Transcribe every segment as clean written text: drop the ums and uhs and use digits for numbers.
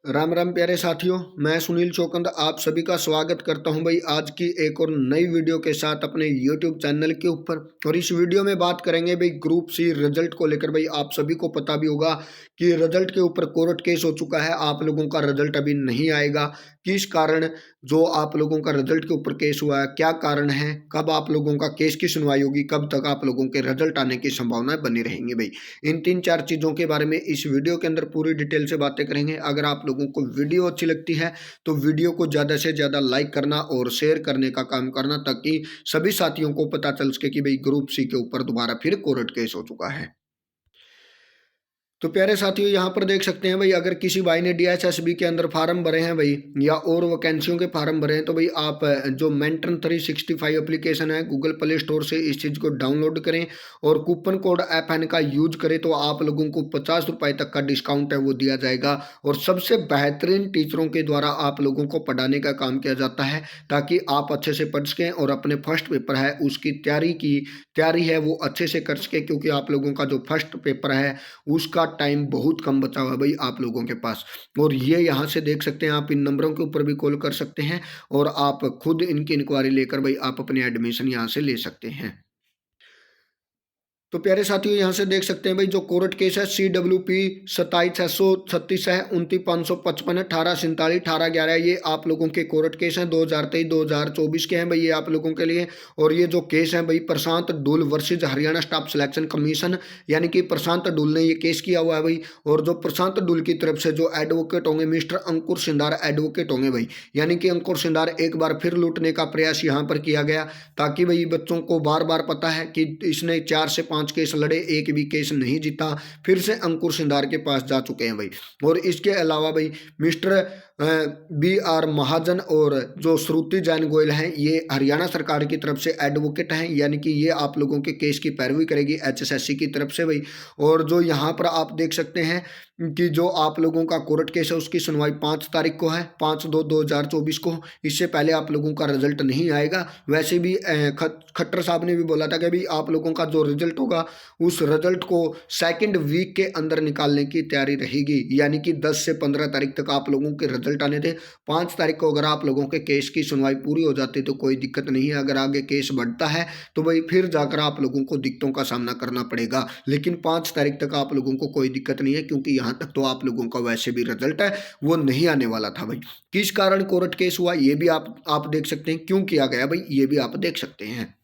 राम राम प्यारे साथियों, मैं सुनील चौकंद आप सभी का स्वागत करता हूं भाई आज की एक और नई वीडियो के साथ अपने YouTube चैनल के ऊपर। और इस वीडियो में बात करेंगे भाई ग्रुप सी रिजल्ट को लेकर। भाई आप सभी को पता भी होगा कि रिजल्ट के ऊपर कोर्ट केस हो चुका है, आप लोगों का रिजल्ट अभी नहीं आएगा। किस कारण जो आप लोगों का रिजल्ट के ऊपर केस हुआ है, क्या कारण है, कब आप लोगों का केस की सुनवाई होगी, कब तक आप लोगों के रिजल्ट आने की संभावनाएं बनी रहेंगी। भाई इन 3-4 चीज़ों के बारे में इस वीडियो के अंदर पूरी डिटेल से बातें करेंगे। अगर आप लोगों को वीडियो अच्छी लगती है तो वीडियो को ज़्यादा से ज़्यादा लाइक करना और शेयर करने का काम करना, ताकि सभी साथियों को पता चल सके कि भाई ग्रुप सी के ऊपर दोबारा फिर कोर्ट केस हो चुका है। तो प्यारे साथियों, यहाँ पर देख सकते हैं भाई, अगर किसी भाई ने डीएसएसबी के अंदर फार्म भरे हैं भाई, या और वैकेंसियों के फार्म भरे हैं, तो भाई आप जो मेंटन 365 एप्लीकेशन है गूगल प्ले स्टोर से इस चीज़ को डाउनलोड करें और कूपन कोड एफएन का यूज करें, तो आप लोगों को 50 रुपये तक का डिस्काउंट है वो दिया जाएगा। और सबसे बेहतरीन टीचरों के द्वारा आप लोगों को पढ़ाने का काम किया जाता है, ताकि आप अच्छे से पढ़ सकें और अपने फर्स्ट पेपर है उसकी तैयारी है वो अच्छे से कर सकें। क्योंकि आप लोगों का जो फर्स्ट पेपर है उसका टाइम बहुत कम बचा हुआ है भाई आप लोगों के पास। और ये यहाँ से देख सकते हैं, आप इन नंबरों के ऊपर भी कॉल कर सकते हैं और आप खुद इनकी इंक्वायरी लेकर भाई आप अपने एडमिशन यहाँ से ले सकते हैं। तो प्यारे साथियों, यहाँ से देख सकते हैं भाई, जो कोर्ट केस है CWP 27,636 है, 29,555 है, 18,47, 18,11, ये आप लोगों के कोर्ट केस हैं 2023-2024 के हैं भाई, ये आप लोगों के लिए। और ये जो केस है भाई, Prashant Dhull versus Haryana staff selection commission, यानी कि प्रशांत डुल ने ये केस किया हुआ है भाई। और जो प्रशांत डुल की तरफ से जो एडवोकेट होंगे मिस्टर अंकुर सिंधार एडवोकेट होंगे भाई, यानी कि अंकुर सिंधार एक बार फिर लूटने का प्रयास यहाँ पर किया गया, ताकि भाई बच्चों को बार बार पता है कि इसने 4 से 5 केस लड़े, एक भी केस नहीं जीता, फिर से अंकुर सिंधार के पास जा चुके हैं भाई। और इसके अलावा भाई मिस्टर BR महाजन और जो श्रुति जैन गोयल हैं, ये हरियाणा सरकार की तरफ से एडवोकेट हैं, यानी कि ये आप लोगों के केस की पैरवी करेगी HSSC की तरफ से भाई। और जो यहाँ पर आप देख सकते हैं कि जो आप लोगों का कोर्ट केस है उसकी सुनवाई 5 तारीख को है, 5/2/2024 को। इससे पहले आप लोगों का रिजल्ट नहीं आएगा। वैसे भी खट्टर साहब ने भी बोला था कि भाई आप लोगों का जो रिजल्ट होगा उस रिजल्ट को सेकंड वीक के अंदर निकालने की तैयारी रहेगी, यानी कि 10 से 15 तारीख तक आप लोगों के रिजल्ट आने थे। 5 तारीख को अगर आप लोगों के केस की सुनवाई पूरी हो जाती तो कोई दिक्कत नहीं है। अगर आगे केस बढ़ता है तो भाई फिर जाकर आप लोगों को दिक्कतों का सामना करना पड़ेगा, लेकिन 5 तारीख तक आप लोगों को कोई दिक्कत नहीं है, क्योंकि यहाँ तक तो आप लोगों का वैसे भी रिजल्ट है वो नहीं आने वाला था भाई। किस कारण कोर्ट केस हुआ ये भी आप देख सकते हैं, क्यों किया गया भाई ये भी आप देख सकते हैं।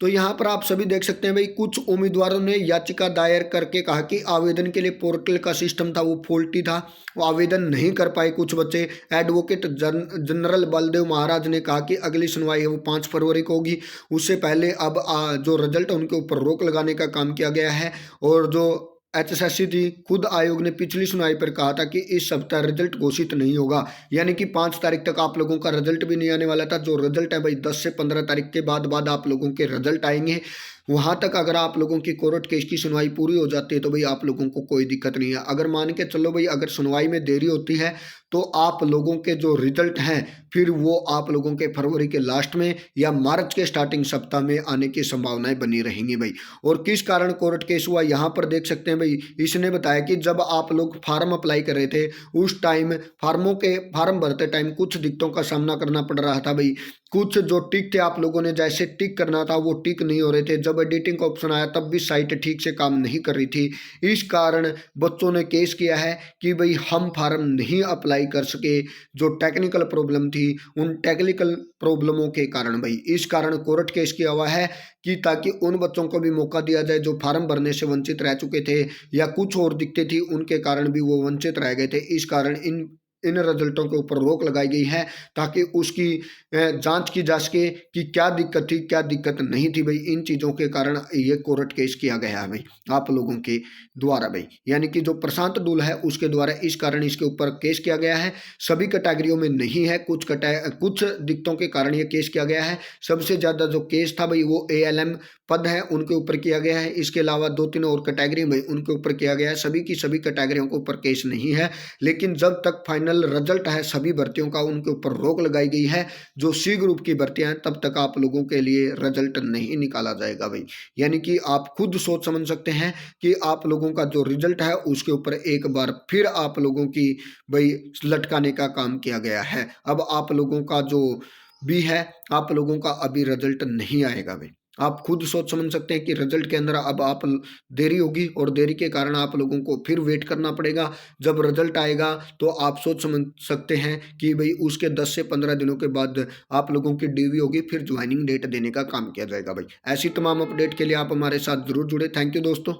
तो यहाँ पर आप सभी देख सकते हैं भाई, कुछ उम्मीदवारों ने याचिका दायर करके कहा कि आवेदन के लिए पोर्टल का सिस्टम था वो फॉल्टी था, वो आवेदन नहीं कर पाए कुछ बच्चे। एडवोकेट जनरल बलदेव महाराज ने कहा कि अगली सुनवाई है वो 5 फरवरी को होगी, उससे पहले अब जो रिजल्ट है उनके ऊपर रोक लगाने का काम किया गया है। और जो HSSC थी, खुद आयोग ने पिछली सुनवाई पर कहा था कि इस सप्ताह रिजल्ट घोषित नहीं होगा, यानी कि 5 तारीख तक आप लोगों का रिजल्ट भी नहीं आने वाला था। जो रिजल्ट है भाई 10 से 15 तारीख के बाद आप लोगों के रिजल्ट आएंगे। वहां तक अगर आप लोगों की कोर्ट केस की सुनवाई पूरी हो जाती है तो भाई आप लोगों को कोई दिक्कत नहीं है। अगर मान के चलो भाई, अगर सुनवाई में देरी होती है तो आप लोगों के जो रिजल्ट हैं फिर वो आप लोगों के फरवरी के लास्ट में या मार्च के स्टार्टिंग सप्ताह में आने की संभावनाएं बनी रहेंगी भाई। और किस कारण कोर्ट केस हुआ यहाँ पर देख सकते हैं भाई, इसने बताया कि जब आप लोग फार्म अप्लाई कर रहे थे उस टाइम फार्म भरते टाइम कुछ दिक्कतों का सामना करना पड़ रहा था भाई। कुछ जो टिक थे आप लोगों ने जैसे टिक करना था वो टिक नहीं हो रहे थे। जब एडिटिंग का ऑप्शन आया तब भी साइट ठीक से काम नहीं कर रही थी। इस कारण बच्चों ने केस किया है कि भाई हम फार्म नहीं अप्लाई कर सके। जो टेक्निकल प्रॉब्लम थी उन टेक्निकल प्रॉब्लमों के कारण भाई, इस कारण कोर्ट केस किया हुआ है कि ताकि उन बच्चों को भी मौका दिया जाए जो फार्म भरने से वंचित रह चुके थे या कुछ और दिक्कतें थी उनके कारण भी वो वंचित रह गए थे। इस कारण इन रिजल्टों के ऊपर रोक लगाई गई है, ताकि उसकी जांच की जा सके कि क्या दिक्कत थी क्या दिक्कत नहीं थी भाई। इन चीज़ों के कारण ये कोर्ट केस किया गया है भाई आप लोगों के द्वारा भाई, यानी कि जो प्रशांत डुल है उसके द्वारा इस कारण इसके ऊपर केस किया गया है। सभी कैटेगरियों में नहीं है, कुछ दिक्कतों के कारण ये केस किया गया है। सबसे ज़्यादा जो केस था भाई वो ALM पद है उनके ऊपर किया गया है। इसके अलावा 2-3 और कैटेगरी में उनके ऊपर किया गया है। सभी की सभी कैटेगरियों के ऊपर केस नहीं है, लेकिन जब तक फाइनल फाइनल रिजल्ट है सभी भर्तियों का उनके ऊपर रोक लगाई गई है। जो सी ग्रुप की भर्तियां हैं तब तक आप लोगों के लिए रिजल्ट नहीं निकाला जाएगा भाई। यानी कि आप खुद सोच समझ सकते हैं कि आप लोगों का जो रिजल्ट है उसके ऊपर एक बार फिर आप लोगों की भाई लटकाने का काम किया गया है। अब आप लोगों का जो भी है आप लोगों का अभी रिजल्ट नहीं आएगा भाई। आप खुद सोच समझ सकते हैं कि रिजल्ट के अंदर अब आप देरी होगी और देरी के कारण आप लोगों को फिर वेट करना पड़ेगा। जब रिजल्ट आएगा तो आप सोच समझ सकते हैं कि भाई उसके 10 से 15 दिनों के बाद आप लोगों की डीवी होगी, फिर ज्वाइनिंग डेट देने का काम किया जाएगा भाई। ऐसी तमाम अपडेट के लिए आप हमारे साथ जरूर जुड़े। थैंक यू दोस्तों।